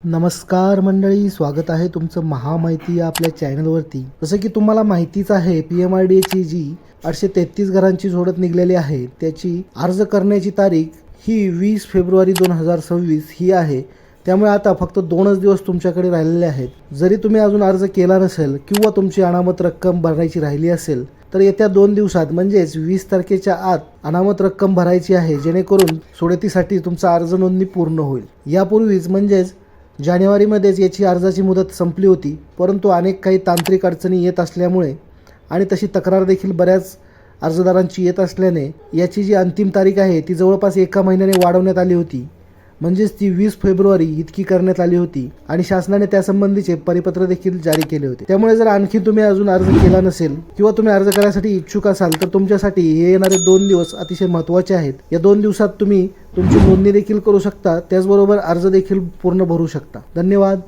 नमस्कार मंडळी, स्वागत आहे तुमचं महामाहिती या आपल्या चॅनलवरती। जसं की तुम्हाला माहितीच आहे, PMRDAची जी 833 घरांची जोडत निघलेली आहे त्याची अर्ज करण्याची तारीख ही 20 फेब्रुवारी 2026 ही आहे। त्यामुळे आता फक्त 2च दिवस तुमच्याकडे राहिलेले आहेत। जरी तुम्ही अजून अर्ज केला नसेल किंवा तुमची अनामत रक्कम भरायची राहिली असेल तर येत्या 2 दिवसात म्हणजेच 20 तारखेच्या आत अनामत रक्कम भरायची आहे, जेणेकरून सोडतीसाठी तुमचा अर्ज नोंदणी पूर्ण होईल। यापूर्वीच म्हणजेच जानेवारीमध्येच याची अर्जाची मुदत संपली होती, परंतु अनेक काही तांत्रिक अडचणी येत असल्यामुळे आणि तशी तक्रार देखील बऱ्याच अर्जदारांची येत असल्याने याची जी अंतिम तारीख आहे ती जवळपास 1 महिन्याने वाढवण्यात आली होती। म्हणजेच ती 20 फेब्रुवारी इतकी करण्यात आली होती आणि शासनाने त्यासंबंधीचे परिपत्र देखील जारी केले होते। त्यामुळे जर आणखी तुम्ही अजून अर्ज केला नसेल किंवा तुम्ही अर्ज करण्यासाठी इच्छुक असाल तर तुमच्यासाठी हे येणारे 2 दिवस अतिशय महत्त्वाचे आहेत। या 2 दिवसात तुम्ही तुमची नोंदणी देखील करू शकता, त्याचबरोबर अर्ज देखील पूर्ण भरू शकता। धन्यवाद।